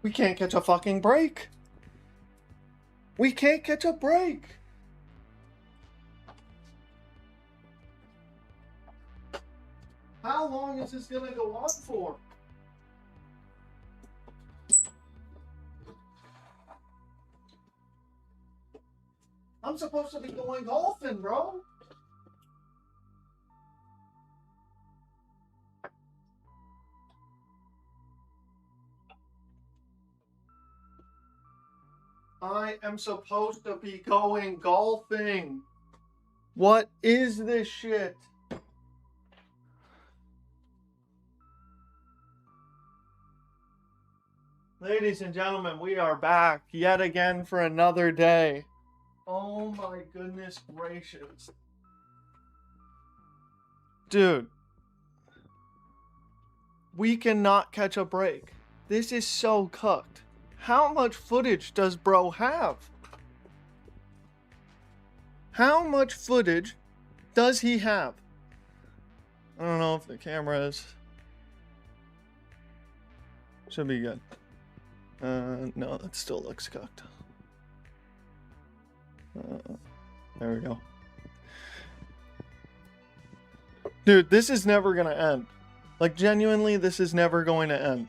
We can't catch a fucking break. We can't catch a break. How long is this gonna go on for? I'm supposed to be going golfing, bro. I am supposed to be going golfing. What is this shit? Ladies and gentlemen, we are back yet again for another day. Oh my goodness gracious. Dude. We cannot catch a break. This is so cooked. How much footage does bro have? How much footage does he have? I don't know if the camera is... Should be good. No, that still looks cooked. There we go. Dude, this is never gonna end. Like, genuinely, this is never going to end.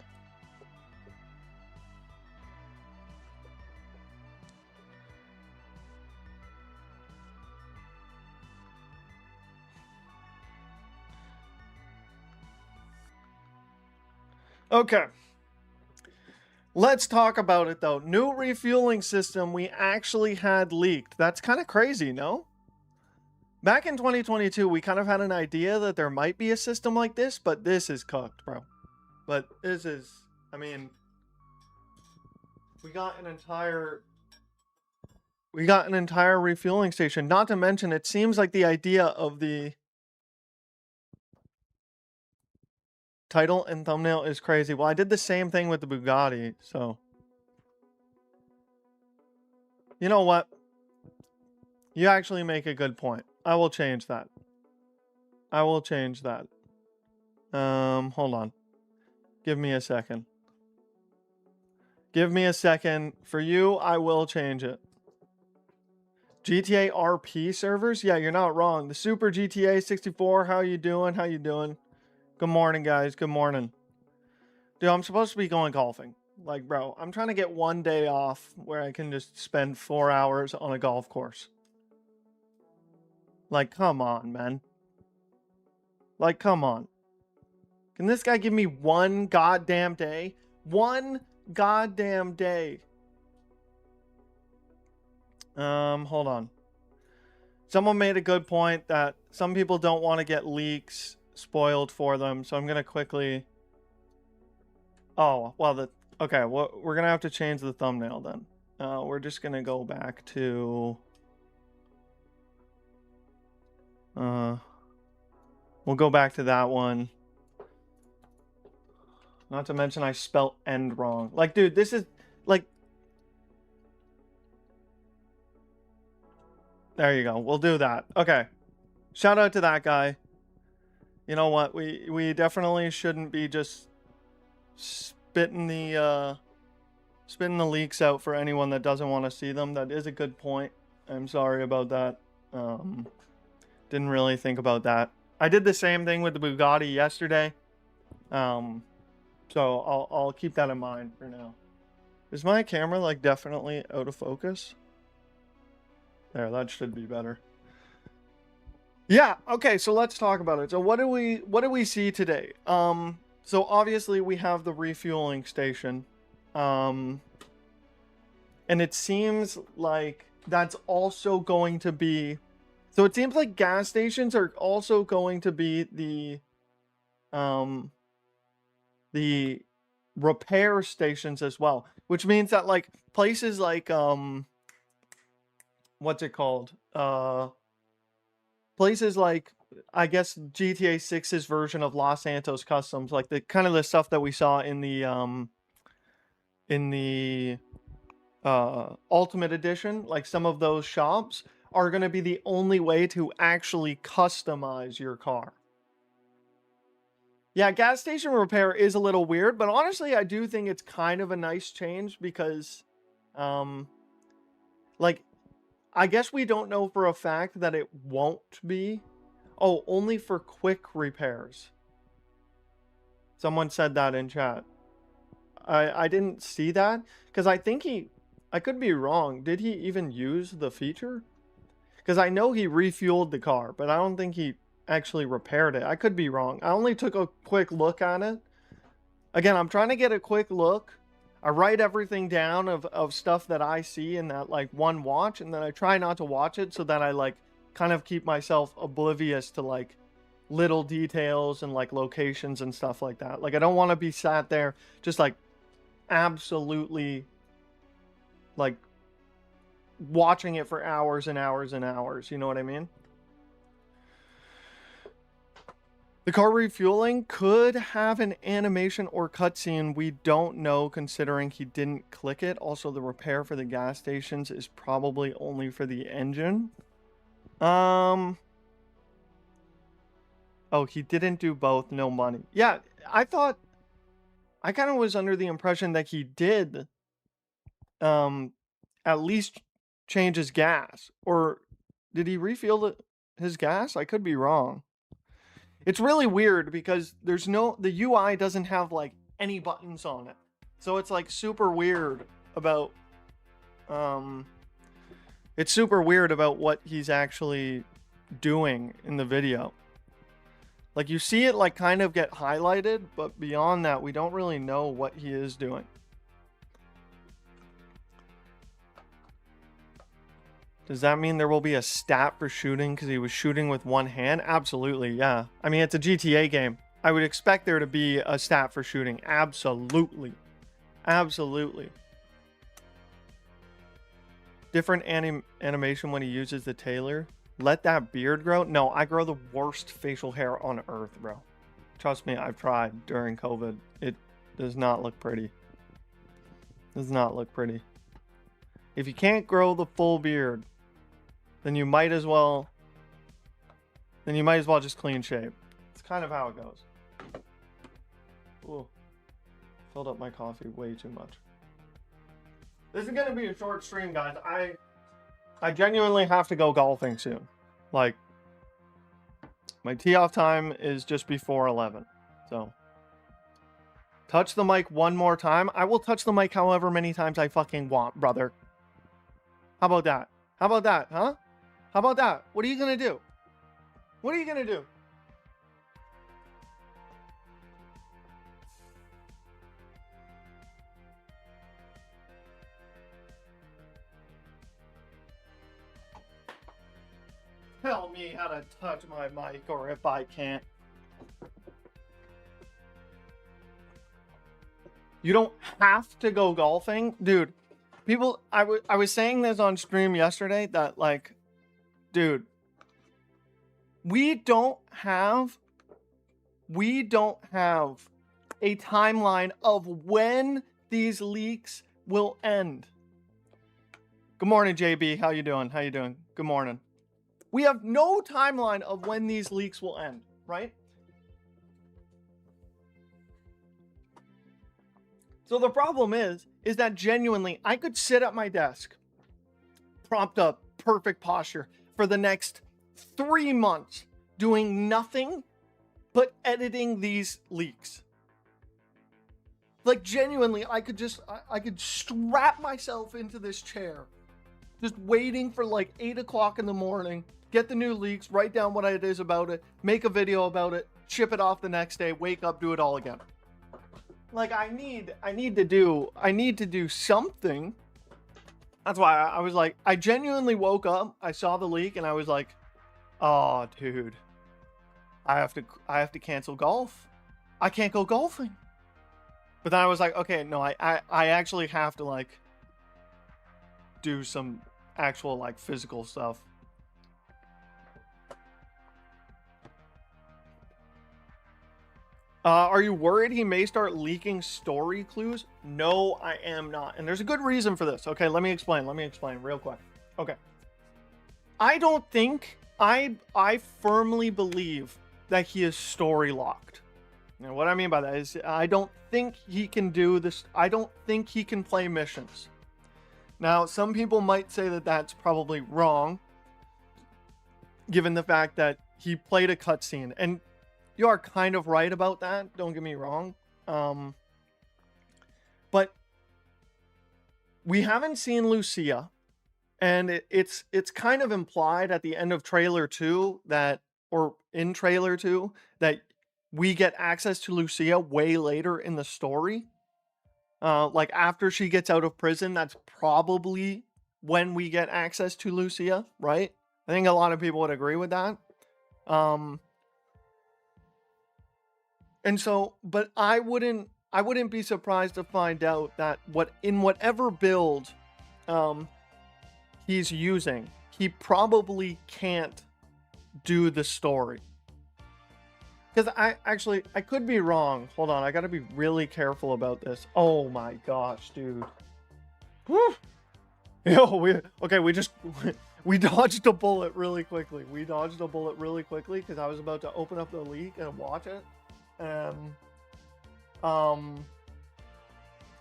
Okay. Let's talk about it, though. New refueling system we actually had leaked. That's kind of crazy, no? Back in 2022, we kind of had an idea that there might be a system like this, but this is cooked, bro. But this is, I mean, we got an entire refueling station. Not to mention, it seems like the idea of the title and thumbnail is crazy. Well, I did the same thing with the Bugatti, so. You know what? You actually make a good point. I will change that. I will change that. Hold on. Give me a second. Give me a second. For you, I will change it. GTA RP servers? Yeah, you're not wrong. The Super GTA 64, how you doing? How you doing? Good morning, guys. Good morning. Dude, I'm supposed to be going golfing. Like, bro, I'm trying to get one day off where I can just spend 4 hours on a golf course. Like, come on, man. Like, come on. Can this guy give me one goddamn day? One goddamn day. Hold on. Someone made a good point that some people don't want to get leaks spoiled for them, so I'm gonna quickly... Oh, well, okay, well, we're gonna have to change the thumbnail then. We're just gonna go back to... We'll go back to that one. Not to mention I spelt end wrong. Like, dude, this is... Like... There you go. We'll do that. Okay. Shout out to that guy. You know what? We definitely shouldn't be just spitting the leaks out for anyone that doesn't want to see them. That is a good point. I'm sorry about that. Didn't really think about that. I did the same thing with the Bugatti yesterday. So I'll keep that in mind for now. Is my camera like definitely out of focus? There, that should be better. Yeah, okay, so let's talk about it. So what do we see today? So obviously we have the refueling station. And it seems like that's also going to be... So it seems like gas stations are also going to be the repair stations as well. Which means that, like, places like, what's it called? Places like, I guess, GTA6's version of Los Santos Customs, like the kind of the stuff that we saw in the Ultimate Edition, like some of those shops are going to be the only way to actually customize your car. Yeah, gas station repair is a little weird, but honestly, I do think it's kind of a nice change because, um, like, I guess we don't know for a fact that it won't be. Oh, only for quick repairs. Someone said that in chat. I didn't see that because I could be wrong. Did he even use the feature? Because I know he refueled the car, but I don't think he actually repaired it. I could be wrong. I only took a quick look at it. Again, I'm trying to get a quick look. I write everything down of stuff that I see in that like one watch, and then I try not to watch it so that I like kind of keep myself oblivious to like little details and like locations and stuff like that. Like I don't want to be sat there just like absolutely like watching it for hours and hours and hours. You know what I mean? The car refueling could have an animation or cutscene. We don't know considering he didn't click it. Also, the repair for the gas stations is probably only for the engine. Oh, he didn't do both. No money. Yeah, I kind of was under the impression that he did at least change his gas. Or did he refuel his gas? I could be wrong. It's really weird because the UI doesn't have like any buttons on it. So it's like super weird about it's super weird about what he's actually doing in the video. Like you see it like kind of get highlighted, but beyond that we don't really know what he is doing. Does that mean there will be a stat for shooting because he was shooting with one hand? Absolutely, yeah. I mean, it's a GTA game. I would expect there to be a stat for shooting. Absolutely. Absolutely. Different animation when he uses the tailor. Let that beard grow? No, I grow the worst facial hair on earth, bro. Trust me, I've tried during COVID. It does not look pretty. Does not look pretty. If you can't grow the full beard, then you might as well just clean shave. It's kind of how it goes. Ooh. Filled up my coffee way too much. This is gonna be a short stream, guys. I genuinely have to go golfing soon. Like, my tee-off time is just before 11. So, touch the mic one more time. I will touch the mic however many times I fucking want, brother. How about that? How about that, huh? How about that? What are you gonna do? What are you gonna do? Tell me how to touch my mic, or if I can't. You don't have to go golfing, dude. People, I was saying this on stream yesterday that like, dude, we don't have a timeline of when these leaks will end. Good morning, JB. How you doing? How you doing? Good morning. We have no timeline of when these leaks will end, right? So the problem is that genuinely I could sit at my desk, propped up, perfect posture for the next 3 months doing nothing but editing these leaks. Like genuinely, I could strap myself into this chair, just waiting for like 8 o'clock in the morning, get the new leaks, write down what it is about it, make a video about it, ship it off the next day, wake up, do it all again. Like I need to do something. That's why I was like, I genuinely woke up, I saw the leak, and I was like, oh dude, I have to cancel golf. I can't go golfing. But then I was like, okay, no, I actually have to like do some actual like physical stuff. Are you worried he may start leaking story clues? No, I am not. And there's a good reason for this. Okay, let me explain real quick. Okay. I don't think, I firmly believe that he is story locked. And what I mean by that is I don't think he can do this. I don't think he can play missions. Now, some people might say that that's probably wrong, given the fact that he played a cutscene. And you are kind of right about that. Don't get me wrong. But we haven't seen Lucia. And it's kind of implied at the end of trailer 2 that, or in trailer 2, that we get access to Lucia way later in the story. Like after she gets out of prison, that's probably when we get access to Lucia, right? I think a lot of people would agree with that. And so, but I wouldn't be surprised to find out that whatever build he's using, he probably can't do the story. Because I could be wrong. Hold on, I gotta be really careful about this. Oh my gosh, dude. Whew. Yo, we dodged a bullet really quickly. Because I was about to open up the leak and watch it. And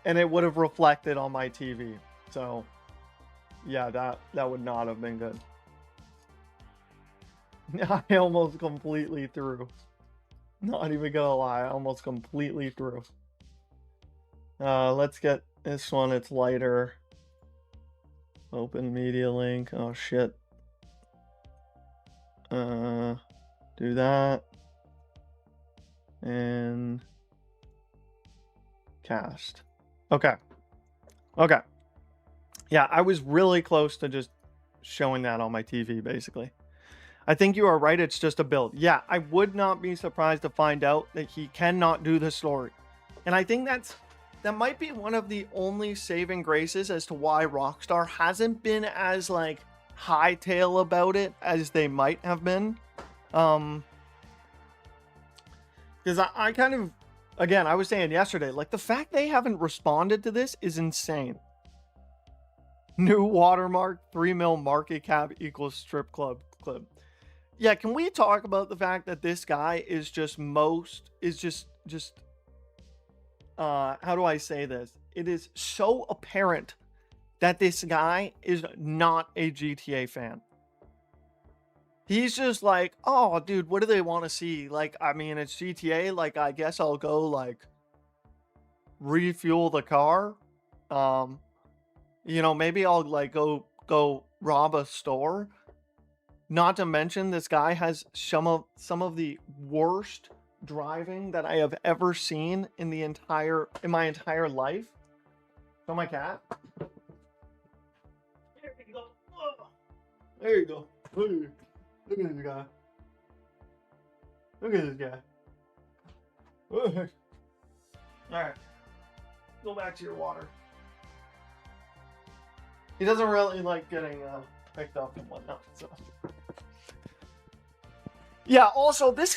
it would have reflected on my TV. So yeah, that would not have been good. I almost completely threw. Not even gonna lie, I almost completely threw. Let's get this one, it's lighter. Open media link. Oh shit. Do that. And cast. Okay. Yeah, I was really close to just showing that on my TV, basically. I think you are right, it's just a build. Yeah, I would not be surprised to find out that he cannot do the story. And I think that might be one of the only saving graces as to why Rockstar hasn't been as, like, hightail about it as they might have been. Because I kind of, again, I was saying yesterday, like, the fact they haven't responded to this is insane. New watermark, 3 mil market cap equals strip club clip. Yeah, can we talk about the fact that this guy is just how do I say this? It is so apparent that this guy is not a GTA fan. He's just like, oh, dude, what do they want to see? Like, I mean, it's GTA. Like, I guess I'll go, like, refuel the car. You know, maybe I'll, like, go rob a store. Not to mention, this guy has some of the worst driving that I have ever seen in my entire life. So my cat. There you go. Oh, there you go. Look at this guy. Look at this guy. All right. Go back to your water. He doesn't really like getting picked up and whatnot. So. Yeah, also, this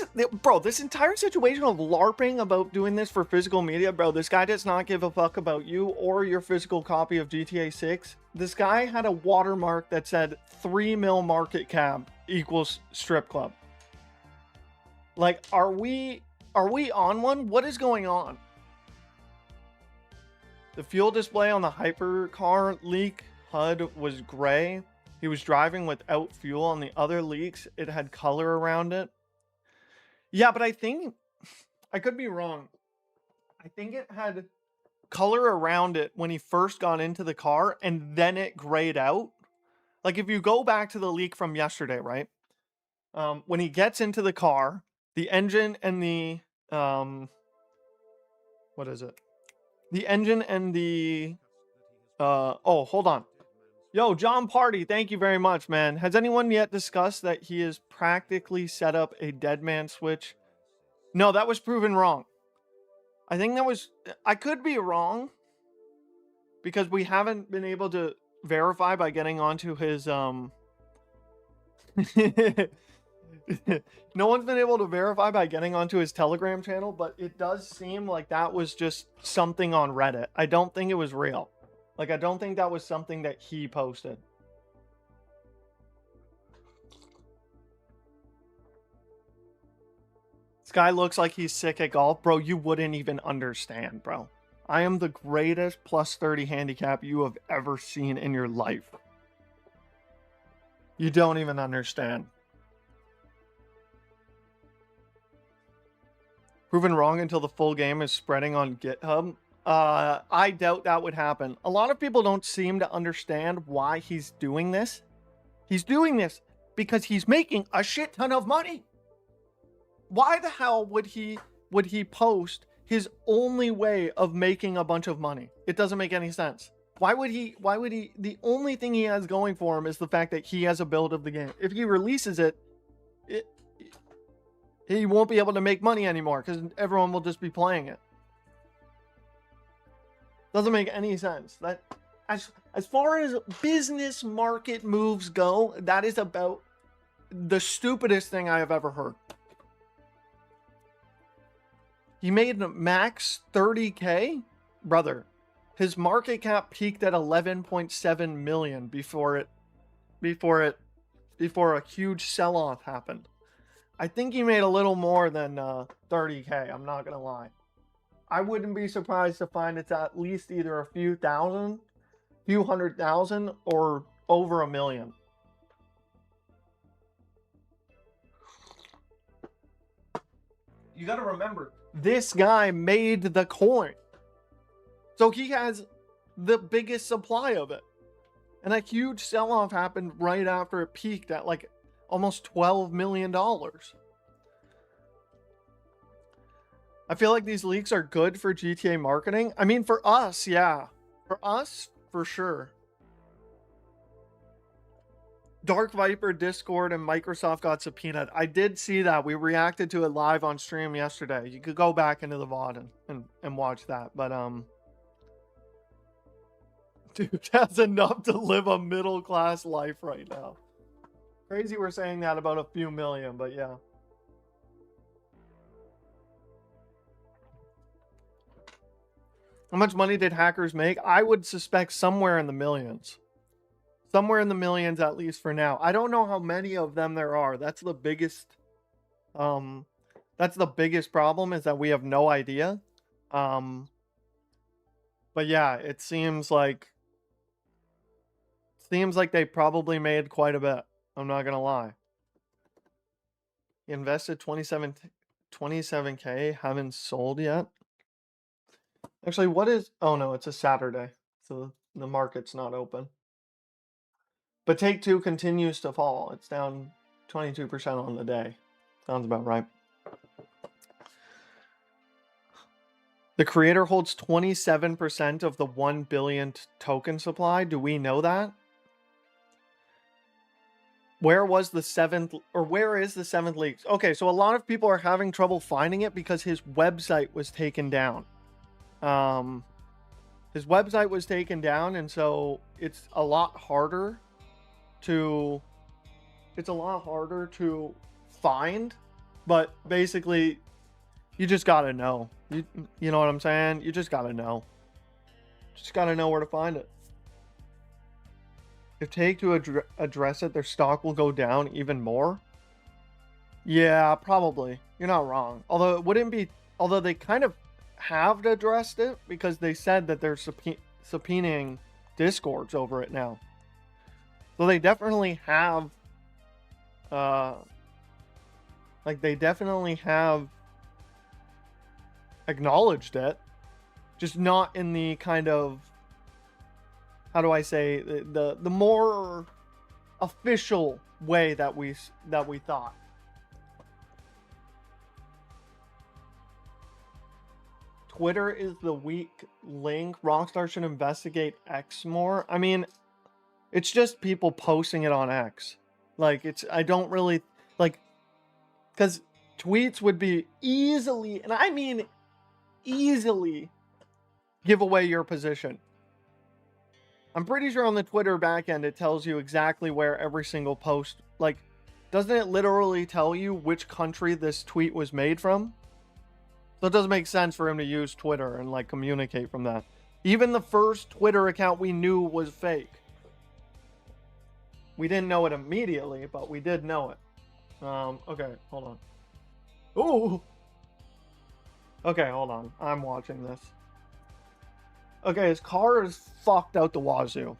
entire situation of LARPing about doing this for physical media, bro, this guy does not give a fuck about you or your physical copy of GTA 6. This guy had a watermark that said 3 mil market cap equals strip club. Like, are we on one? What is going on? The fuel display on the hypercar leak HUD was gray. He was driving without fuel. On the other leaks, it had color around it. Yeah, but I think, I could be wrong. I think it had color around it when he first got into the car, and then it grayed out. Like, if you go back to the leak from yesterday, right? When he gets into the car, the engine and the, what is it? The engine and the, oh, hold on. Yo, John Party, thank you very much, man. Has anyone yet discussed that he has practically set up a dead man switch? No, that was proven wrong. I think that was... I could be wrong. Because we haven't been able to verify by getting onto his... No one's been able to verify by getting onto his Telegram channel, but it does seem like that was just something on Reddit. I don't think it was real. Like, I don't think that was something that he posted. guy looks like he's sick at golf. Bro, you wouldn't even understand, bro. I am the greatest plus 30 handicap you have ever seen in your life. You don't even understand. Proven wrong until the full game is spreading on GitHub. I doubt that would happen. A lot of people don't seem to understand why he's doing this. He's doing this because he's making a shit ton of money. Why the hell would he post his only way of making a bunch of money? It doesn't make any sense. Why would he the only thing he has going for him is the fact that he has a build of the game. If he releases it, he won't be able to make money anymore because everyone will just be playing it. Doesn't make any sense. That as far as business market moves go, that is about the stupidest thing I have ever heard. He made max 30K? Brother, his market cap peaked at 11.7 million before a huge sell-off happened. I think he made a little more than 30K, I'm not gonna lie. I wouldn't be surprised to find it's at least either a few hundred thousand, or over 1 million. You gotta remember, this guy made the coin. So he has the biggest supply of it. And a huge sell-off happened right after it peaked at like almost $12 million. I feel like these leaks are good for GTA marketing. I mean, for us, yeah. For us, for sure. Dark Viper, Discord, and Microsoft got subpoenaed. I did see that. We reacted to it live on stream yesterday. You could go back into the VOD and watch that. But, dude has enough to live a middle-class life right now. Crazy we're saying that about a few million, but yeah. How much money did hackers make? I would suspect somewhere in the millions. Somewhere in the millions, at least for now. I don't know how many of them there are. That's the biggest problem, is that we have no idea. But yeah, it seems like they probably made quite a bit. I'm not gonna lie. He invested 27K, haven't sold yet. Actually, what is... Oh no, it's a Saturday, so the market's not open. But Take-Two continues to fall. It's down 22% on the day. Sounds about right. The creator holds 27% of the 1 billion token supply. Do we know that? Where is the seventh leak? Okay, so a lot of people are having trouble finding it because his website was taken down. His website was taken down, and so it's a lot harder to find. But basically, you just gotta know. You know what I'm saying? You just gotta know. Just gotta know where to find it. If Take-Two address it, their stock will go down even more. Yeah, probably. You're not wrong. Although it wouldn't be. Although they kind of have addressed it because they said that they're subpoenaing Discords over it now. So they definitely have. They definitely have acknowledged it, just not in the kind of, how do I say, the more official way that we thought. Twitter is the weak link. Rockstar should investigate X more. I mean, it's just people posting it on X. I don't really because tweets would be easily, and I mean easily, give away your position. I'm pretty sure on the Twitter backend it tells you exactly where every single post, doesn't it literally tell you which country this tweet was made from? So it doesn't make sense for him to use Twitter and communicate from that. Even the first Twitter account we knew was fake. We didn't know it immediately, but we did know it. Okay, hold on. Oh, Okay, hold on. I'm watching this. Okay, his car is fucked out the wazoo.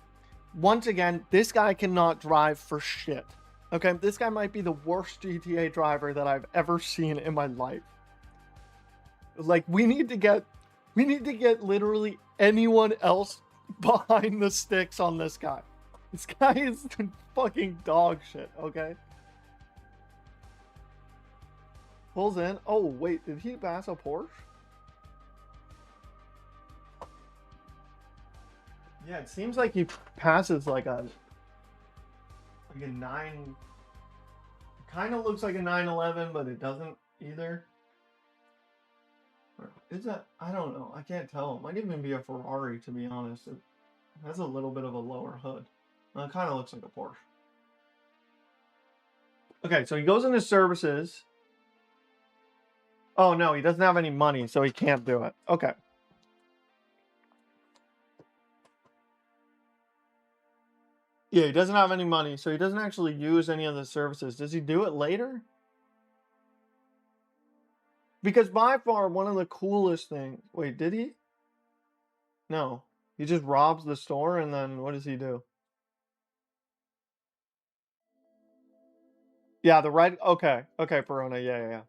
Once again, this guy cannot drive for shit. Okay, this guy might be the worst GTA driver that I've ever seen in my life. Like, we need to get literally anyone else behind the sticks on this guy. This guy is fucking dog shit, okay? Pulls in. Oh, wait, did he pass a Porsche? Yeah, it seems like he passes like a 9. Kind of looks like a 911, but it doesn't either. Or is that? I don't know. I can't tell. It might even be a Ferrari, to be honest. It has a little bit of a lower hood. It kind of looks like a Porsche. Okay, so he goes into services. Oh, no, he doesn't have any money, so he can't do it. Okay. Yeah, he doesn't have any money, so he doesn't actually use any of the services. Does he do it later? Because by far, one of the coolest things... Wait, did he? No. He just robs the store, and then what does he do? Yeah, the red... Okay. Okay, Perona. Yeah.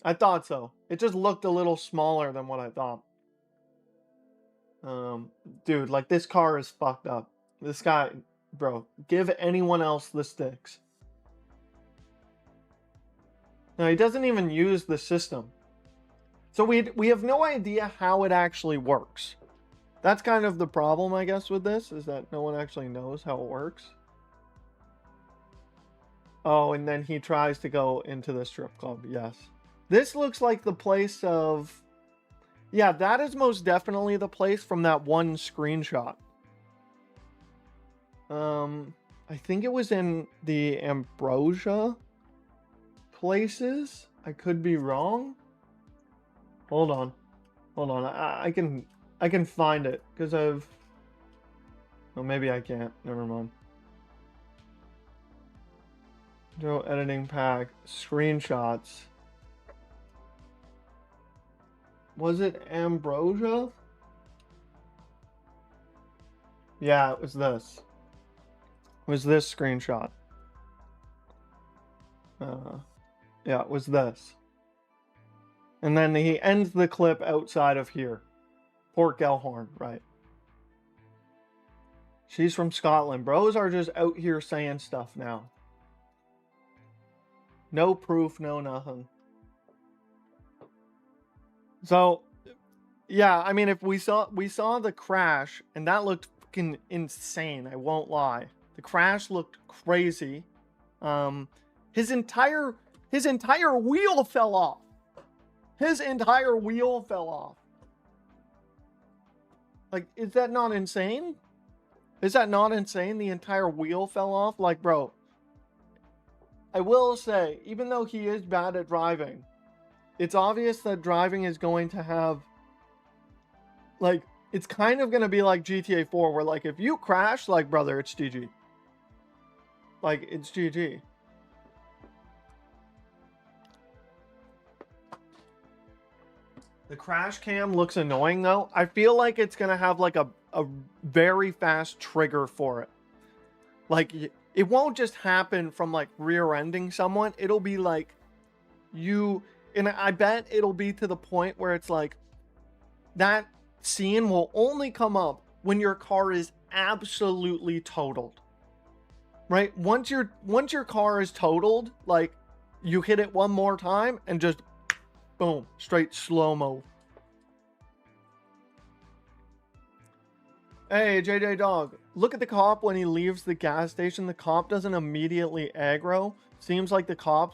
I thought so. It just looked a little smaller than what I thought. Dude, like, this car is fucked up. This guy... Bro, give anyone else the sticks. No, he doesn't even use the system. So we have no idea how it actually works. That's kind of the problem, I guess, with this, is that no one actually knows how it works. Oh, and then he tries to go into the strip club, yes. This looks like the place of... Yeah, that is most definitely the place from that one screenshot. I think it was in the Ambrosia places. I could be wrong. Hold on. I can find it because I've... Oh, maybe I can't. Never mind. Go editing pack. Screenshots. Was it Ambrosia? Yeah, it was this. It was this screenshot. Yeah, it was this. And then he ends the clip outside of here. Port Gellhorn, right. She's from Scotland. Bros are just out here saying stuff now. No proof, no nothing. So, yeah, I mean, if we saw the crash, and that looked fucking insane, I won't lie. The crash looked crazy. His entire wheel fell off. His entire wheel fell off. Like, is that not insane? Is that not insane? The entire wheel fell off? Like, bro, I will say, even though he is bad at driving, it's obvious that driving is going to have, like, it's kind of going to be like GTA 4, where, like, if you crash, like, brother, it's GG. Like, it's GG. The crash cam looks annoying, though. I feel like it's going to have, like, a very fast trigger for it. Like, it won't just happen from, like, rear-ending someone. It'll be, like, you... And I bet it'll be to the point where it's, like, that scene will only come up when your car is absolutely totaled. Right? Once your car is totaled, like, you hit it one more time and just... Boom. Straight slow-mo. Hey, JJ Dog. Look at the cop when he leaves the gas station. The cop doesn't immediately aggro. Seems like the cop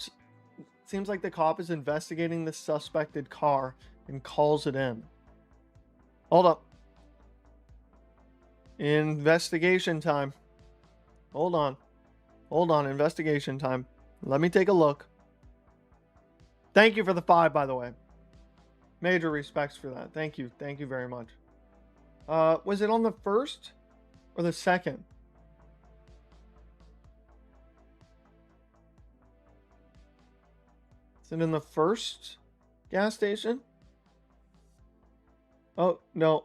is investigating the suspected car and calls it in. Hold up. Investigation time. Hold on. Investigation time. Let me take a look. Thank you for the 5, by the way. Major respects for that. Thank you. Thank you very much. Was it on the first or the second? Is it in the first gas station? Oh, no.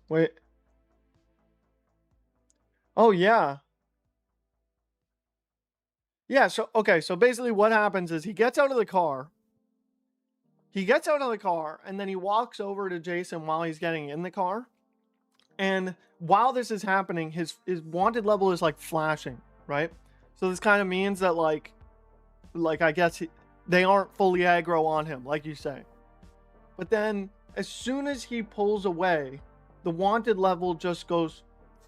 Wait. Oh, yeah. Yeah, so, okay, so basically what happens is he gets out of the car. He gets out of the car, and then he walks over to Jason while he's getting in the car. And while this is happening, his wanted level is like flashing, right? So this kind of means that like I guess they aren't fully aggro on him, like you say. But then as soon as he pulls away, the wanted level just goes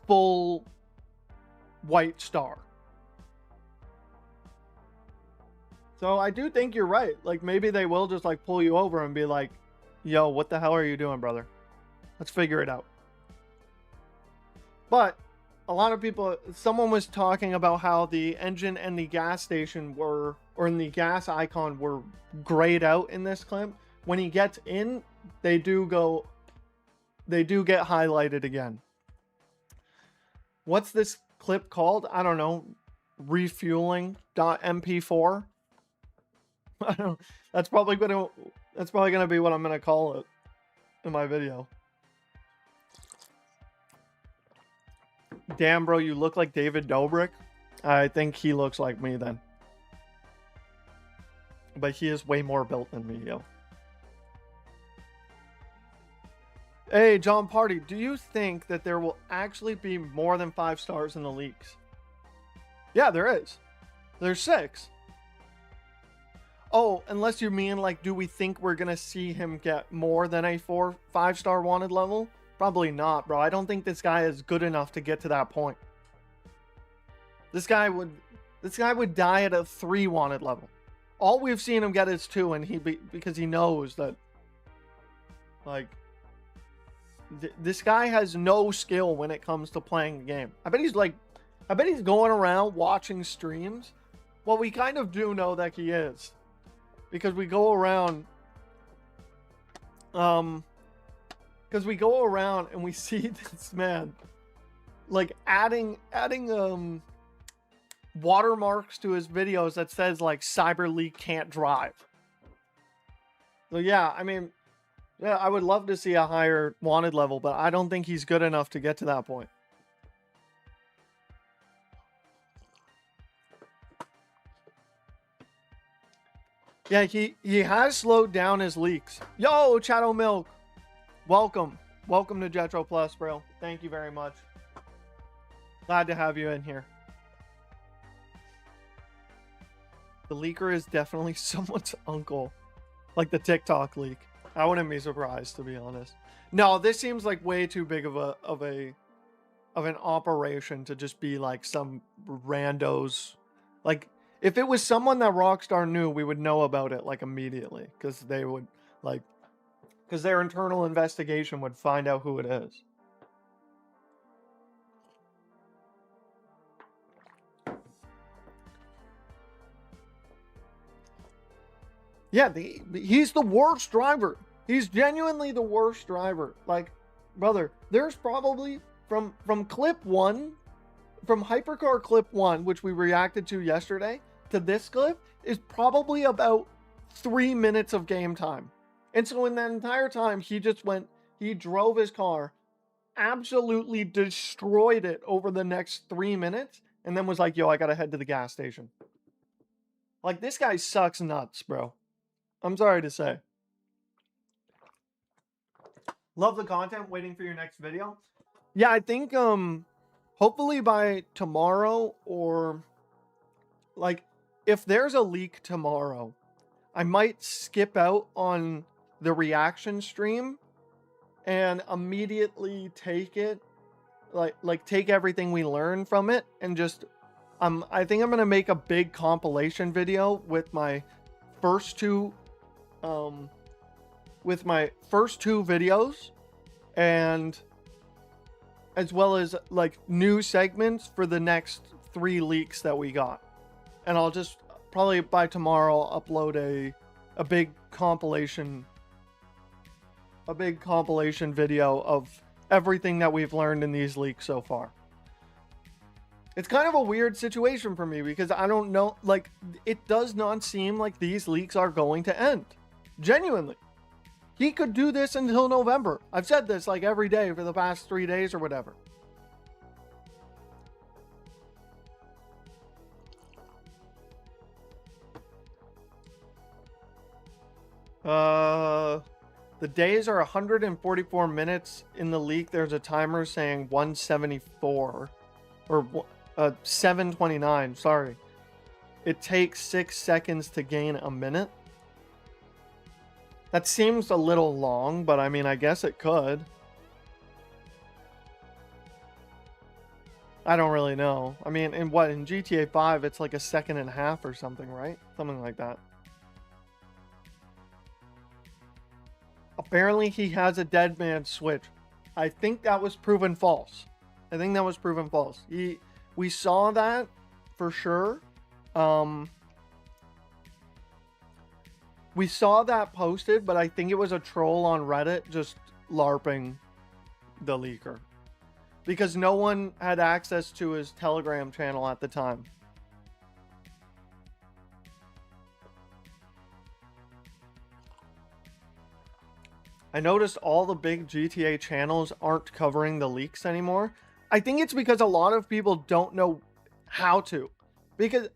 full white star. So I do think you're right. Like maybe they will just like pull you over and be like, "Yo, what the hell are you doing, brother? Let's figure it out." But a lot of people, someone was talking about how the engine and the gas station were, or in the gas icon were grayed out in this clip. When he gets in, they do get highlighted again. What's this clip called? I don't know. Refueling.mp4. I don't. That's probably gonna be what I'm gonna call it in my video. Damn, bro, you look like David Dobrik. I think he looks like me then. But he is way more built than me, yo. Hey, John Party, do you think that there will actually be more than 5 stars in the leaks? Yeah, there is. There's 6. Oh, unless you mean like, do we think we're gonna see him get more than a 5-star wanted level? Probably not, bro. I don't think this guy is good enough to get to that point. This guy would die at a 3 wanted level. All we've seen him get is 2, and because he knows that, like, this guy has no skill when it comes to playing the game. I bet he's going around watching streams. Well, we kind of do know that he is, because we go around, and we see this man, like, adding watermarks to his videos that says like CyberLeak can't drive. So yeah, I mean, yeah, I would love to see a higher wanted level, but I don't think he's good enough to get to that point. Yeah, he has slowed down his leaks. Yo, Chato Milk, welcome to Jetro Plus, bro. Thank you very much. Glad to have you in here. The leaker is definitely someone's uncle, like the TikTok leak. I wouldn't be surprised, to be honest. No, this seems like way too big of an operation to just be like some randos. Like if it was someone that Rockstar knew, we would know about it like immediately, because their internal investigation would find out who it is. Yeah, he's the worst driver. He's genuinely the worst driver. Like, brother, there's probably from clip 1, from Hypercar clip 1, which we reacted to yesterday, to this clip is probably about 3 minutes of game time. And so in that entire time, he drove his car, absolutely destroyed it over the next 3 minutes, and then was like, yo, I gotta head to the gas station. Like, this guy sucks nuts, bro. I'm sorry to say. Love the content. Waiting for your next video. Yeah, I think hopefully by tomorrow, or like if there's a leak tomorrow, I might skip out on the reaction stream and immediately take it, like take everything we learn from it, and just I think I'm gonna make a big compilation video with my first two videos, and as well as like new segments for the next 3 leaks that we got. And I'll just probably by tomorrow upload a big compilation video of everything that we've learned in these leaks so far. It's kind of a weird situation for me because I don't know, like, it does not seem like these leaks are going to end. Genuinely. He could do this until November. I've said this like every day for the past 3 days or whatever. The days are 144 minutes. In the leak, there's a timer saying 174 or 729. Sorry. It takes 6 seconds to gain a minute. That seems a little long, but I mean, I guess it could. I don't really know. I mean, in GTA 5, it's like a second and a half or something, right? Something like that. Apparently, he has a dead man switch. I think that was proven false. We saw that for sure. We saw that posted, but I think it was a troll on Reddit just LARPing the leaker. Because no one had access to his Telegram channel at the time. I noticed all the big GTA channels aren't covering the leaks anymore. I think it's because a lot of people don't know how to. Because,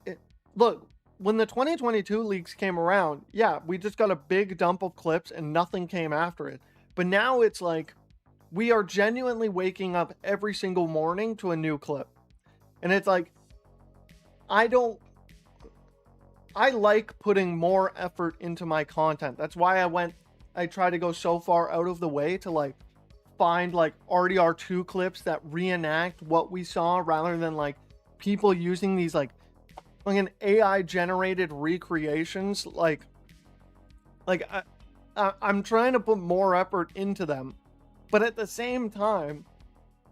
look, when the 2022 leaks came around, yeah, we just got a big dump of clips and nothing came after it. But now it's like, we are genuinely waking up every single morning to a new clip. And it's like, I like putting more effort into my content. That's why I try to go so far out of the way to like find like RDR2 clips that reenact what we saw rather than like people using these like an AI generated recreations. I'm trying to put more effort into them, but at the same time,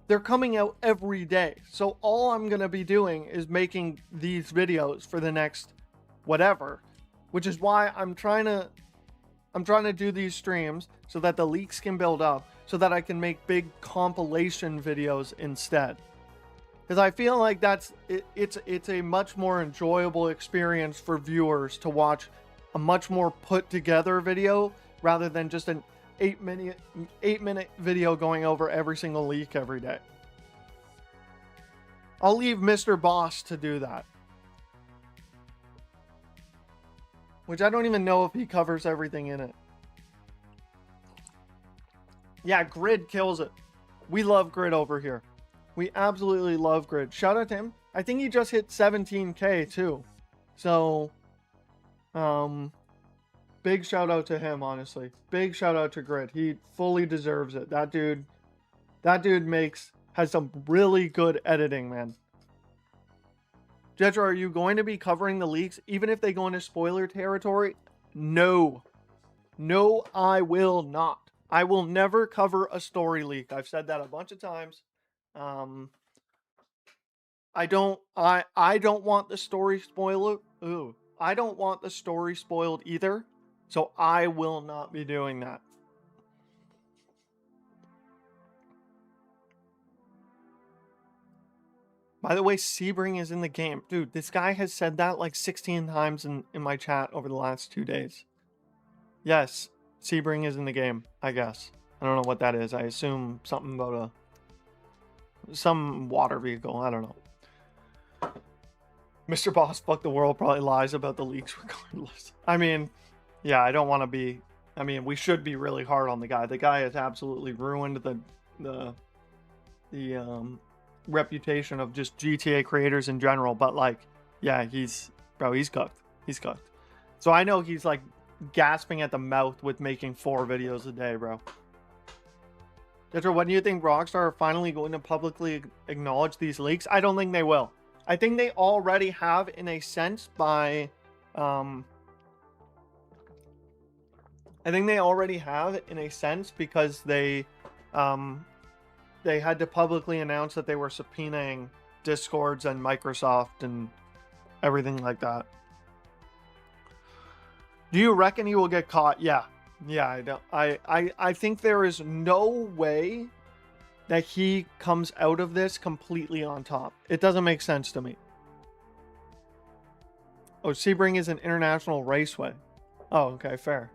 they're coming out every day. So all I'm going to be doing is making these videos for the next whatever, which is why I'm trying to do these streams so that the leaks can build up so that I can make big compilation videos instead. Because I feel like it's a much more enjoyable experience for viewers to watch a much more put together video rather than just an 8-minute video going over every single leak every day. I'll leave Mr. Boss to do that. Which I don't even know if he covers everything in it. Yeah, Grid kills it. We love Grid over here. We absolutely love Grid. Shout out to him. I think he just hit 17K too. So, big shout out to him, honestly. Big shout out to Grid. He fully deserves it. That dude has some really good editing, man. Jetro, are you going to be covering the leaks even if they go into spoiler territory? No. No, I will not. I will never cover a story leak. I've said that a bunch of times. I don't want the story spoiler. Ooh. I don't want the story spoiled either. So I will not be doing that. By the way, Sebring is in the game. Dude, this guy has said that like 16 times in my chat over the last 2 days. Yes, Sebring is in the game, I guess. I don't know what that is. I assume something about some water vehicle. I don't know. Mr. Boss Fuck the World probably lies about the leaks regardless. I mean, yeah, I don't want to be... I mean, we should be really hard on the guy. The guy has absolutely ruined the reputation of just GTA creators in general. But like, yeah, he's cooked. He's cooked. So I know he's like gasping at the mouth with making 4 videos a day, bro. Jetro, when do you think Rockstar are finally going to publicly acknowledge these leaks? I don't think they will. I think they already have in a sense by... I think they already have in a sense because they had to publicly announce that they were subpoenaing Discords and Microsoft and everything like that. Do you reckon he will get caught? Yeah. Yeah, I think there is no way that he comes out of this completely on top. It doesn't make sense to me. Oh, Sebring is an international raceway. Oh, okay, fair.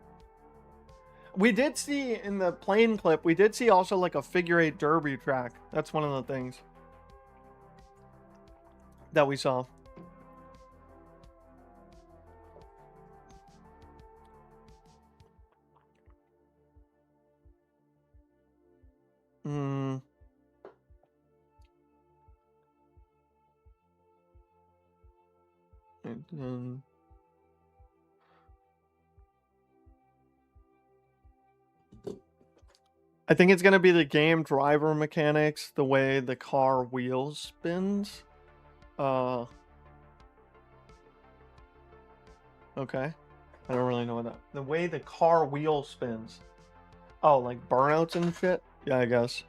We did see in the plane clip, we did see also like a figure eight derby track. That's one of the things that we saw. Hmm. I think it's going to be the game driver mechanics, the way the car wheels spins. Okay. I don't really know what that... The way the car wheel spins. Oh, like burnouts and shit? Yeah, I guess.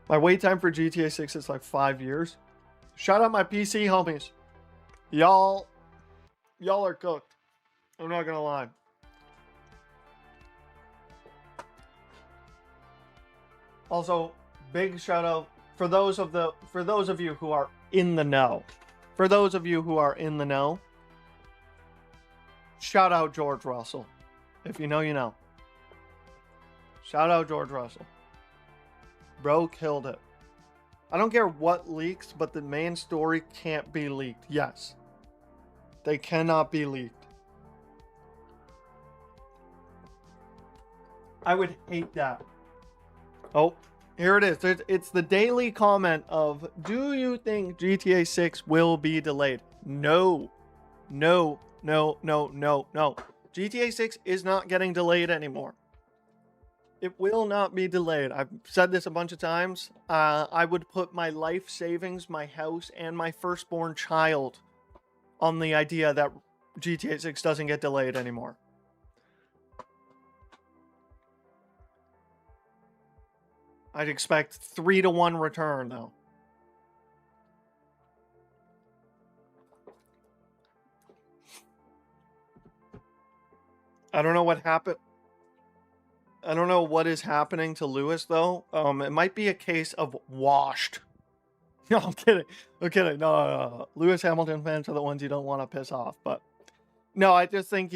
My wait time for GTA 6 is like 5 years. Shout out my PC homies. Y'all are cooked. I'm not gonna lie. Also, big shout out for those of you who are in the know. For those of you who are in the know, shout out George Russell. If you know, you know. Shout out George Russell. Bro killed it. I don't care what leaks, but the main story can't be leaked. Yes. They cannot be leaked. I would hate that. Oh, here it is. It's the daily comment of, do you think GTA 6 will be delayed? No. No. No, no, no, no. GTA 6 is not getting delayed anymore. It will not be delayed. I've said this a bunch of times. I would put my life savings, my house, and my firstborn child on the idea that GTA 6 doesn't get delayed anymore. I'd expect 3-1 return, though. I don't know what happened. I don't know what is happening to Lewis, though. It might be a case of washed. No, I'm kidding. I'm kidding. No. Lewis Hamilton fans are the ones you don't want to piss off. But no, I just think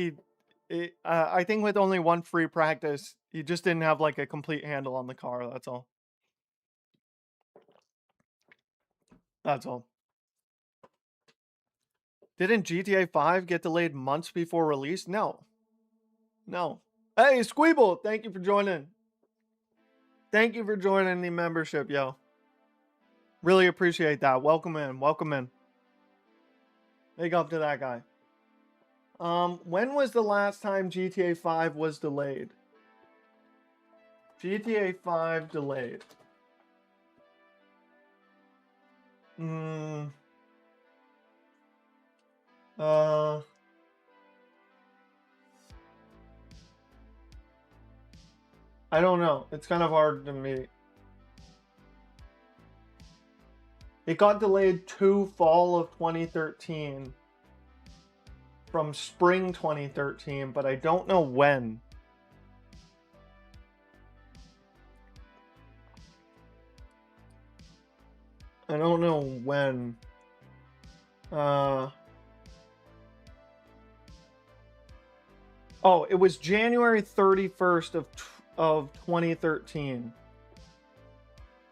I think with only one free practice, he just didn't have like a complete handle on the car. That's all. That's all. Didn't GTA 5 get delayed months before release? No. No. Hey, Squeeble, thank you for joining. Thank you for joining the membership, yo. Really appreciate that. Welcome in. Welcome in. Big up to that guy. When was the last time GTA 5 was delayed? GTA 5 delayed. I don't know. It's kind of hard to me. It got delayed to fall of 2013 from spring 2013, but I don't know when. I don't know when. Oh, it was January 31st of 2013.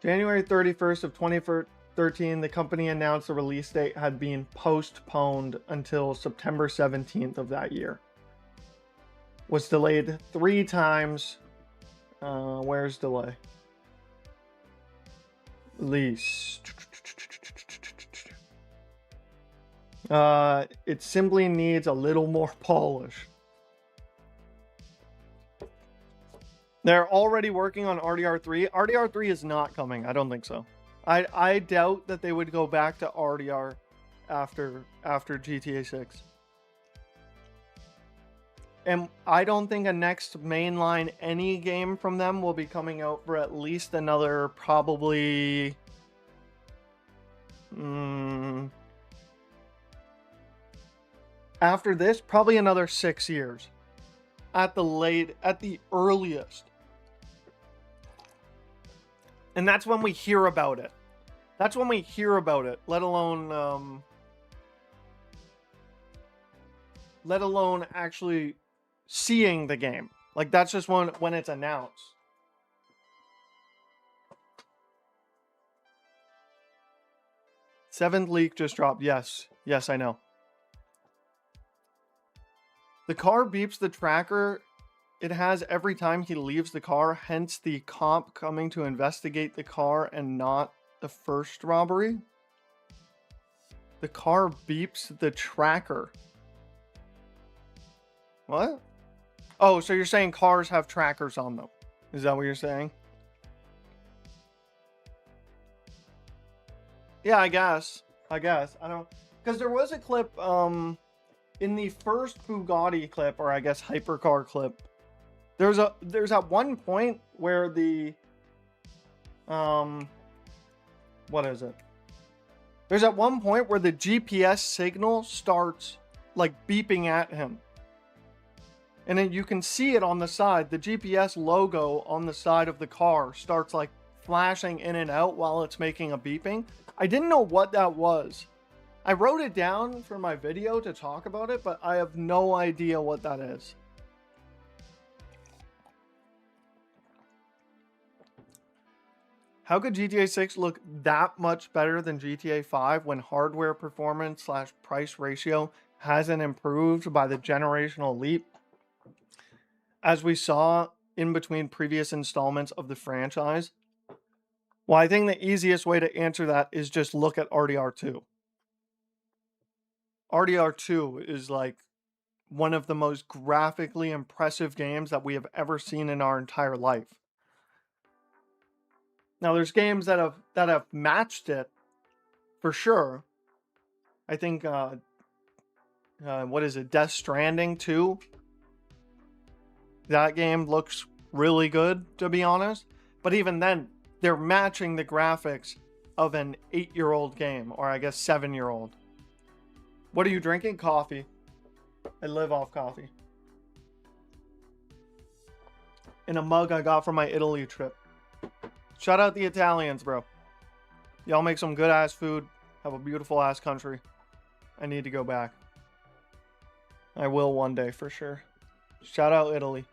January 31st of 2013, the company announced the release date had been postponed until September 17th of that year. Was delayed 3 times. Where's delay? Release. It simply needs a little more polish. They're already working on RDR3. RDR3 is not coming. I don't think so. I doubt that they would go back to RDR after GTA 6. And I don't think a next mainline any game from them will be coming out for at least another probably... after this, probably another 6 years. At the earliest. And that's when we hear about it. That's when we hear about it, let alone actually seeing the game. Like, that's just when it's announced. Seventh leak just dropped. Yes, I know. The car beeps the tracker it has every time he leaves the car, hence the cop coming to investigate the car and not the first robbery. The car beeps the tracker. What? Oh, so you're saying cars have trackers on them? Is that what you're saying? Yeah, I guess. I don't... Because there was a clip, in the first Bugatti clip, or I guess hypercar clip, there's at one point where the... What is it? There's at one point where the GPS signal starts, like, beeping at him. And then you can see it on the side. The GPS logo on the side of the car starts, like, flashing in and out while it's making a beeping. I didn't know what that was. I wrote it down for my video to talk about it, but I have no idea what that is. How could GTA 6 look that much better than GTA 5 when hardware performance / price ratio hasn't improved by the generational leap? As we saw in between previous installments of the franchise? Well, I think the easiest way to answer that is just look at RDR2. RDR2 is like one of the most graphically impressive games that we have ever seen in our entire life. Now, there's games that have matched it, for sure. I think, what is it, Death Stranding 2? That game looks really good, to be honest. But even then, they're matching the graphics of an 8-year-old game, or I guess 7-year-old. What are you drinking? Coffee. I live off coffee. In a mug I got from my Italy trip. Shout out the Italians, bro. Y'all make some good ass food. Have a beautiful ass country. I need to go back. I will one day for sure. Shout out Italy.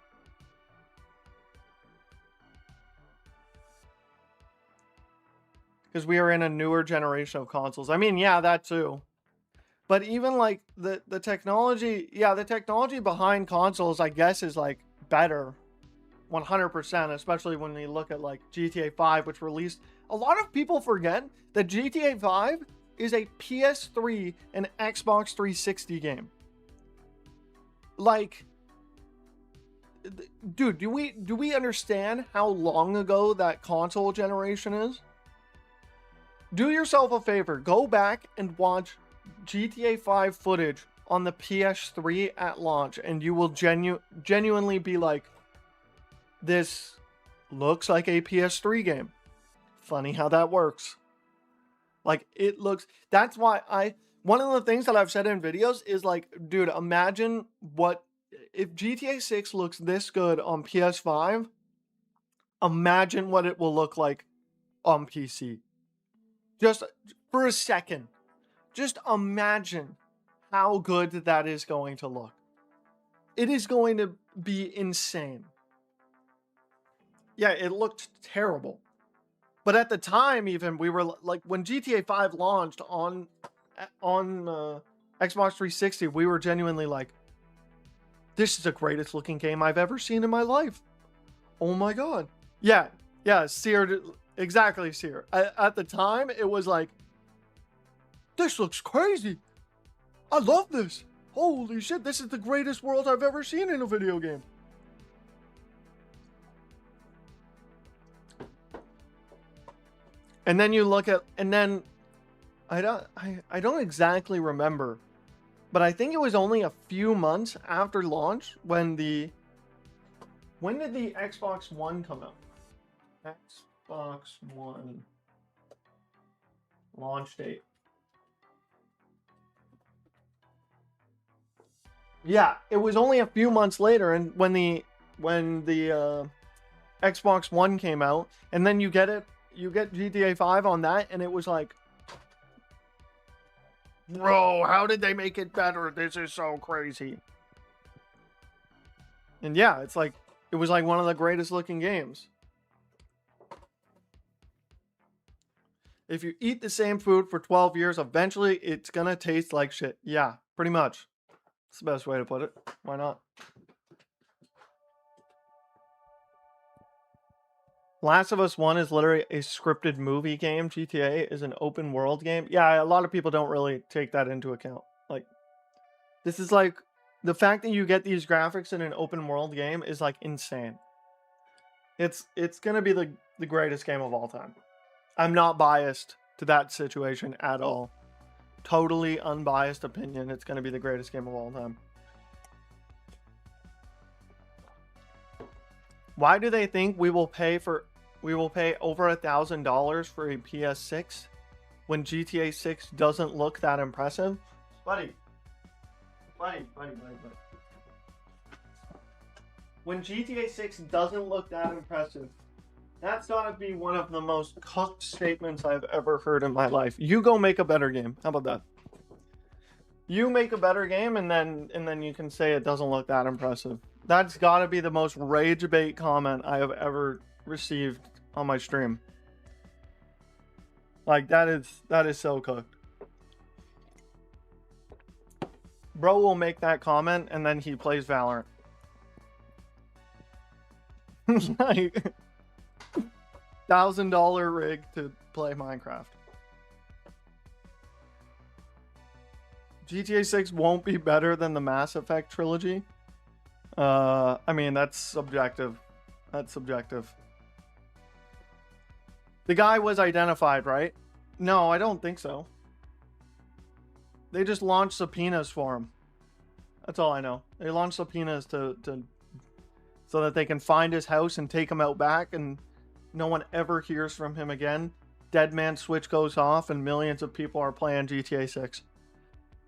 Because we are in a newer generation of consoles. I mean, yeah, that too. But even like the technology, yeah, the technology behind consoles, I guess, is like better. 100%, especially when we look at like GTA 5, which released. A lot of people forget that GTA 5 is a PS3 and Xbox 360 game. Like, dude, do we understand how long ago that console generation is? Do yourself a favor, go back and watch GTA 5 footage on the PS3 at launch, and you will genuinely be like, this looks like a PS3 game. Funny how that works. Like, it looks... That's why one of the things that I've said in videos is like, dude, imagine what... If GTA 6 looks this good on PS5, imagine what it will look like on PC. Just for a second. Just imagine how good that is going to look. It is going to be insane. Yeah, it looked terrible. But at the time, even, we were like, when GTA 5 launched on Xbox 360, we were genuinely like, this is the greatest looking game I've ever seen in my life. Oh my god. Yeah, Seer, exactly, Seer. At the time, it was like, this looks crazy. I love this. Holy shit, this is the greatest world I've ever seen in a video game. And then you look at, and then I don't exactly remember, but I think it was only a few months after launch when did the Xbox One come out? Xbox One launch date. Yeah, it was only a few months later, and when the Xbox One came out, and then you get it. you get GTA 5 on that, and it was like, bro, how did they make it better? This is so crazy. And yeah, it's like, it was like one of the greatest looking games. If you eat the same food for 12 years, eventually it's gonna taste like shit. Yeah, pretty much. That's the best way to put it. Why not? Last of Us 1 is literally a scripted movie game. GTA is an open world game. Yeah, a lot of people don't really take that into account. Like, this is like, the fact that you get these graphics in an open world game is like insane. It's gonna be the greatest game of all time. I'm not biased to that situation at all. Totally unbiased opinion. It's gonna be the greatest game of all time. Why do they think we will pay over $1,000 for a PS6 when GTA 6 doesn't look that impressive? Buddy. When GTA 6 doesn't look that impressive, that's gotta be one of the most cooked statements I've ever heard in my life. You go make a better game. How about that? You make a better game, and then you can say it doesn't look that impressive. That's gotta be the most rage bait comment I have ever received on my stream. Like, that is so cooked. Bro will make that comment, and then he plays Valorant. Like, $1,000 rig to play Minecraft. GTA 6 won't be better than the Mass Effect trilogy. I mean, that's subjective. That's subjective. The guy was identified, right? No, I don't think so. They just launched subpoenas for him. That's all I know. They launched subpoenas so that they can find his house and take him out back, and no one ever hears from him again. Dead man switch goes off, and millions of people are playing GTA 6.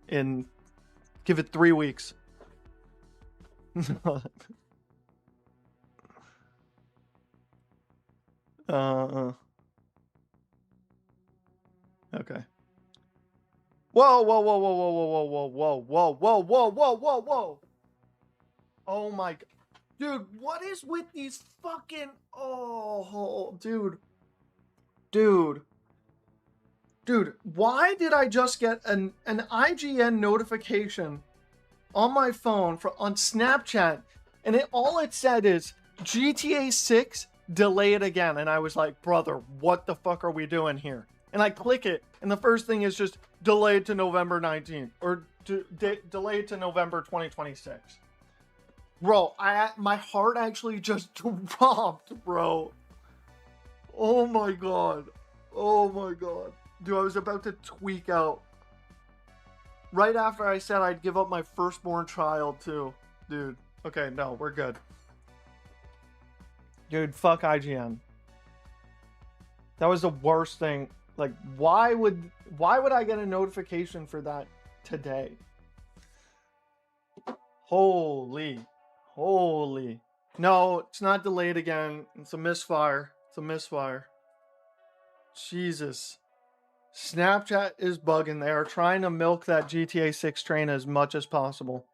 Give it 3 weeks. Okay. Whoa, whoa, whoa, whoa, whoa, whoa, whoa, whoa, whoa, whoa, whoa, whoa, whoa, whoa. Oh my god. Dude, what is with these fucking... Oh, dude. Dude, why did I just get an IGN notification on my phone on Snapchat, and all it said is GTA 6 delayed again, and I was like, brother, what the fuck are we doing here? And I click it, and the first thing is just delayed to November 19th, or delayed to November 2026. Bro, my heart actually just dropped, bro. Oh my god. Oh my god. Dude, I was about to tweak out. Right after I said I'd give up my firstborn child, too. Dude. Okay, no, we're good. Dude, fuck IGN. That was the worst thing. Like, why would I get a notification for that today? Holy. No, it's not delayed again. It's a misfire. Jesus. Snapchat is bugging. They are trying to milk that GTA 6 train as much as possible.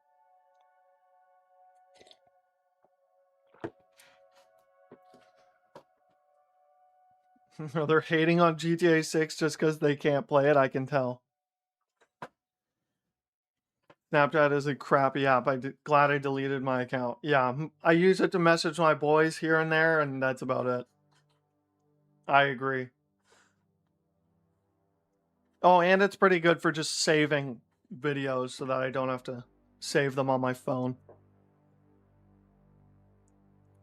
They're hating on GTA 6 just because they can't play it, I can tell. Snapchat is a crappy app. Glad I deleted my account. Yeah, I use it to message my boys here and there, and that's about it. I agree. Oh, and it's pretty good for just saving videos so that I don't have to save them on my phone.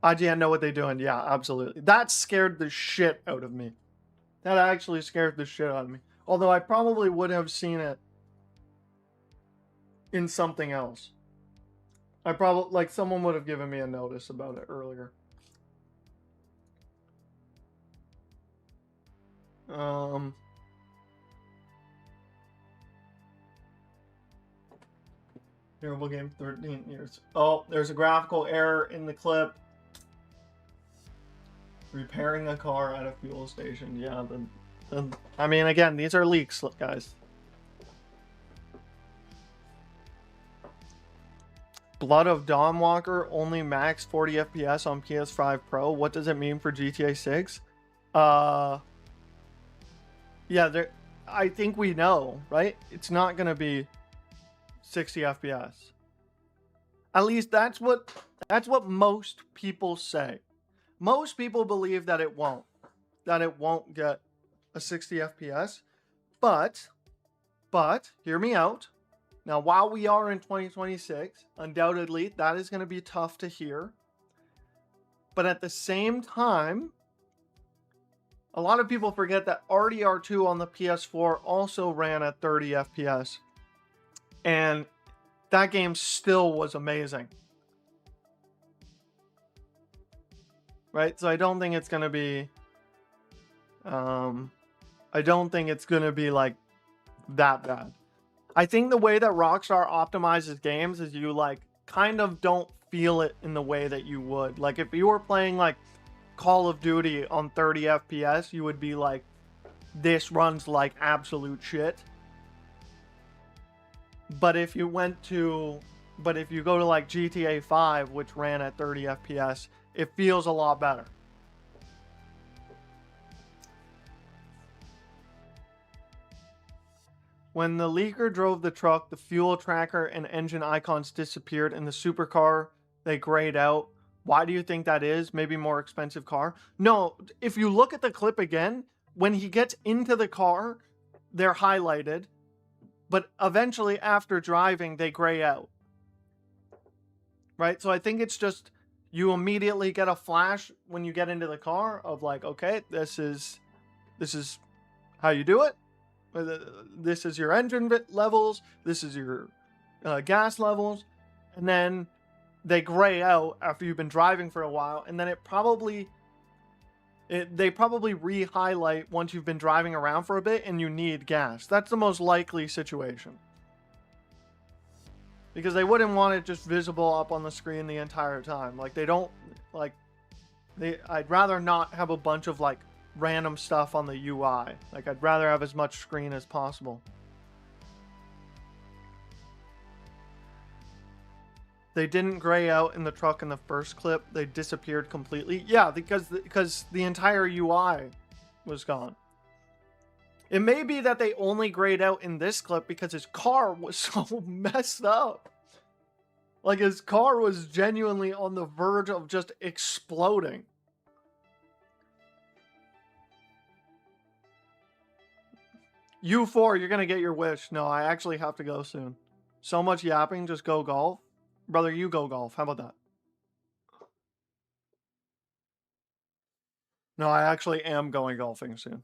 IGN know what they're doing. Yeah, absolutely. That scared the shit out of me. That actually scared the shit out of me. Although I probably would have seen it in something else. I probably, like, someone would have given me a notice about it earlier. Terrible game, 13 years. Oh, there's a graphical error in the clip. Repairing a car at a fuel station. Yeah, I mean, again, these are leaks, guys. Blood of Dawnwalker only max 40 FPS on PS5 Pro. What does it mean for GTA 6? Yeah, I think we know, right? It's not going to be 60 FPS. At least that's what most people say. Most people believe that it won't get a 60 FPS. But hear me out. Now, while we are in 2026, undoubtedly that is going to be tough to hear. But at the same time, a lot of people forget that RDR2 on the PS4 also ran at 30 FPS. And that game still was amazing. Right? So I don't think it's going to be like that bad. I think the way that Rockstar optimizes games is you like kind of don't feel it in the way that you would. Like if you were playing like Call of Duty on 30 FPS, you would be like, this runs like absolute shit. But if you go to like GTA 5, which ran at 30 FPS, it feels a lot better. When the leaker drove the truck, the fuel tracker and engine icons disappeared. In the supercar, they grayed out. Why do you think that is? Maybe more expensive car? No, if you look at the clip again, when he gets into the car, they're highlighted. But eventually, after driving, they gray out. Right? So I think it's just you immediately get a flash when you get into the car of like, okay, this is how you do it. This is your engine levels. This is your gas levels. And then they gray out after you've been driving for a while. And then they probably re-highlight once you've been driving around for a bit and you need gas. That's the most likely situation. Because they wouldn't want it just visible up on the screen the entire time. Like they don't like I'd rather not have a bunch of like random stuff on the UI. Like I'd rather have as much screen as possible. They didn't gray out in the truck in the first clip. They disappeared completely. Yeah, because the entire UI was gone. It may be that they only grayed out in this clip because his car was so messed up. Like his car was genuinely on the verge of just exploding. U4, you're going to get your wish. No, I actually have to go soon. So much yapping, just go golf. Brother, you go golf. How about that? No, I actually am going golfing soon.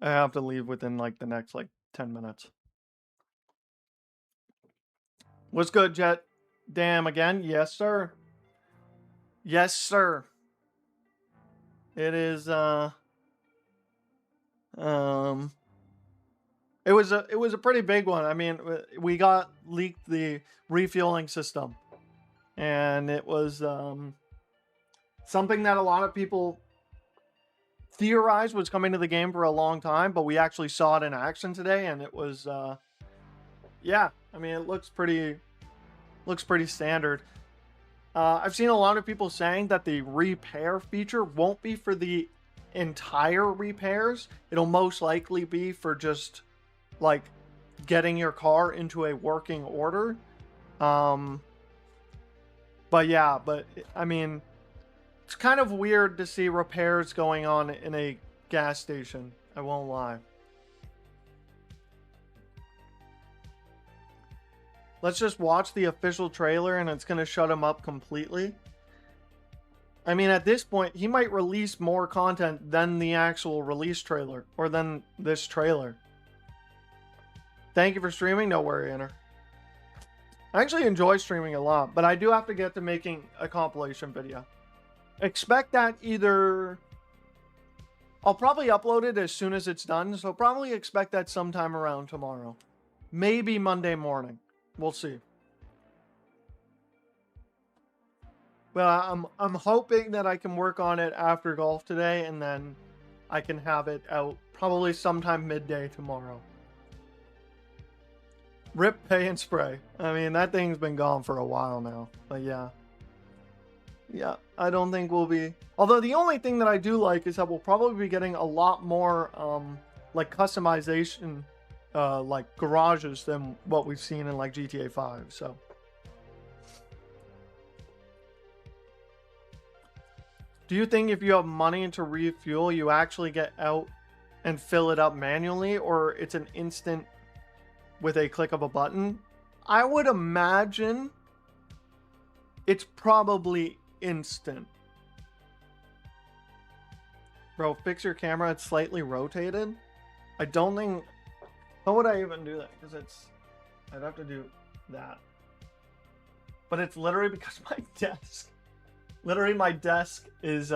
I have to leave within like the next like 10 minutes. What's good, Jet? Damn again? Yes, sir. Yes, sir. It is it was a pretty big one. I mean, we got leaked the refueling system. And it was something that a lot of people theorized was coming to the game for a long time, but we actually saw it in action today, and it was yeah, I mean, it looks pretty standard. I've seen a lot of people saying that the repair feature won't be for the entire repairs. It'll most likely be for just like getting your car into a working order. But yeah, I mean, it's kind of weird to see repairs going on in a gas station. I won't lie. Let's just watch the official trailer and it's going to shut him up completely. I mean, at this point, he might release more content than the actual release trailer or than this trailer. Thank you for streaming. No worry, Enter. I actually enjoy streaming a lot, but I do have to get to making a compilation video. Expect that either... I'll probably upload it as soon as it's done, so probably expect that sometime around tomorrow. Maybe Monday morning. We'll see. Well, I'm hoping that I can work on it after golf today, and then I can have it out probably sometime midday tomorrow. Rip, pay, and spray. I mean, that thing's been gone for a while now. But yeah. Yeah, I don't think we'll be... Although the only thing that I do like is that we'll probably be getting a lot more, like, customization, like, garages than what we've seen in, like, GTA 5, so... Do you think if you have money to refuel, you actually get out and fill it up manually, or it's an instant with a click of a button? I would imagine it's probably instant. Bro, fix your camera, it's slightly rotated. I don't think... How would I even do that? Because it's... I'd have to do that. But it's literally because my desk... Literally, my desk is,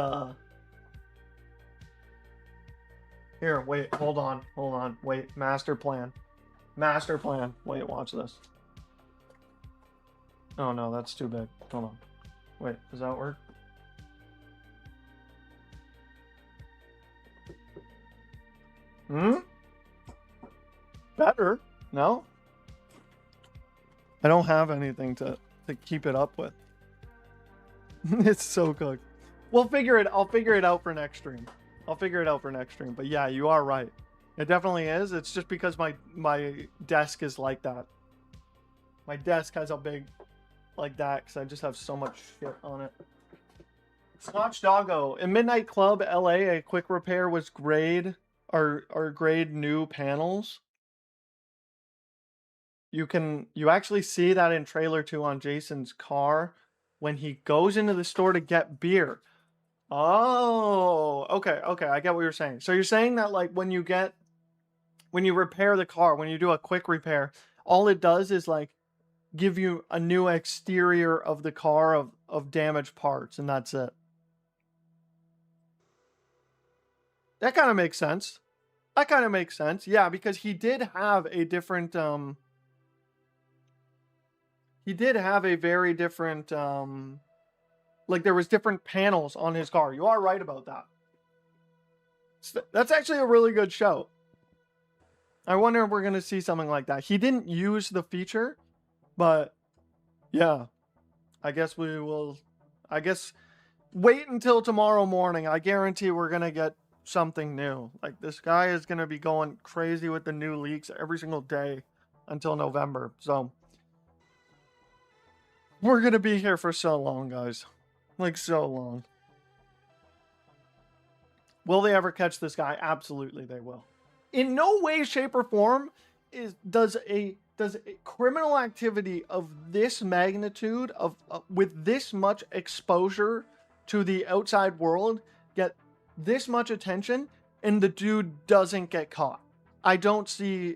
Here, wait, hold on, wait, master plan. Master plan. Wait, watch this. Oh no, that's too big. Hold on. Wait, does that work? Better? No? I don't have anything to keep it up with. It's so cooked. I'll figure it out for next stream. But yeah, you are right. It definitely is. It's just because my desk is like that. My desk has a big like that because I just have so much shit on it. Scotch Doggo. In Midnight Club LA, a quick repair was grade new panels. You actually see that in trailer 2 on Jason's car when he goes into the store to get beer. Oh, okay, I get what you're saying. So you're saying that like when you repair the car, when you do a quick repair, all it does is like give you a new exterior of the car of damaged parts, and that's it. That kind of makes sense. Yeah, because he did have a different he did have a very different like there was different panels on his car. You are right about that. That's actually a really good show. I wonder if we're going to see something like that. He didn't use the feature, but yeah, I guess we will. I guess wait until tomorrow morning. I guarantee we're going to get something new. Like this guy is going to be going crazy with the new leaks every single day until November. So we're going to be here for so long, guys. Like so long. Will they ever catch this guy? Absolutely they will. In no way, shape, or form does a criminal activity of this magnitude with this much exposure to the outside world get this much attention and the dude doesn't get caught. I don't see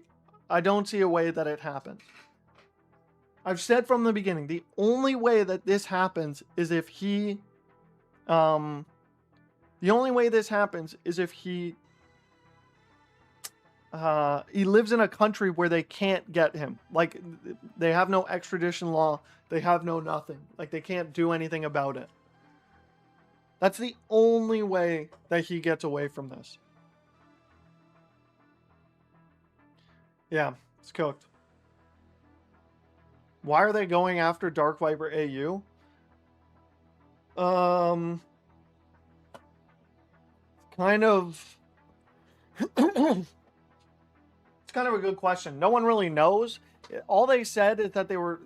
a way that it happens. I've said from the beginning, the only way that this happens is if he he lives in a country where they can't get him. Like, they have no extradition law. They have no nothing. Like, they can't do anything about it. That's the only way that he gets away from this. Yeah, it's cooked. Why are they going after Dark Viper AU? Kind of... It's kind of a good question. No one really knows. All they said is that they were...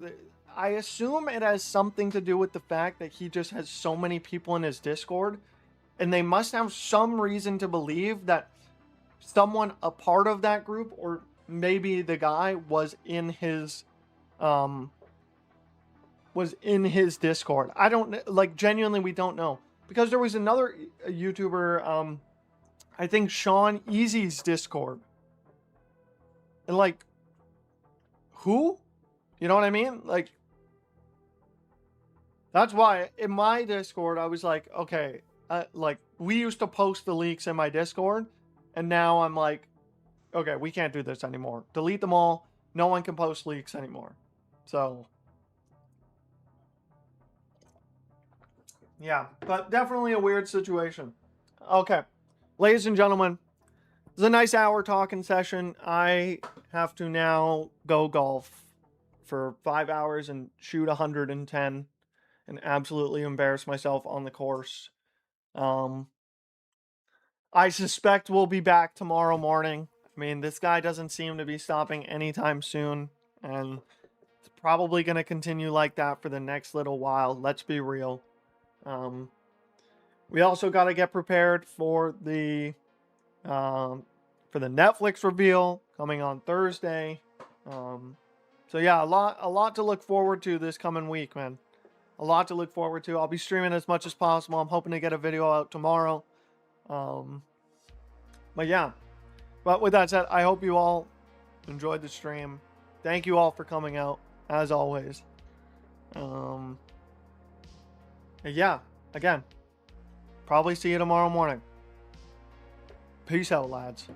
I assume it has something to do with the fact that he just has so many people in his Discord, and they must have some reason to believe that someone a part of that group, or maybe the guy, was in his Discord. I don't, like, genuinely, we don't know. Because there was another YouTuber, I think Sean Easy's Discord. And, like, who? You know what I mean? Like, that's why in my Discord, I was like, okay, like, we used to post the leaks in my Discord, and now I'm like, okay, we can't do this anymore. Delete them all. No one can post leaks anymore. So, Yeah, but definitely a weird situation. Okay, ladies and gentlemen, it's a nice hour talking session. I have to now go golf for 5 hours and shoot 110 and absolutely embarrass myself on the course. Um, I suspect we'll be back tomorrow morning. I mean, this guy doesn't seem to be stopping anytime soon, and it's probably going to continue like that for the next little while. Let's be real. Um, we also got to get prepared um, for the Netflix reveal coming on Thursday. So yeah, a lot to look forward to this coming week, man. A lot to look forward to. I'll be streaming as much as possible. I'm hoping to get a video out tomorrow. Um, but yeah, but with that said, I hope you all enjoyed the stream. Thank you all for coming out, as always. Um, yeah, again, probably see you tomorrow morning. Peace out, lads.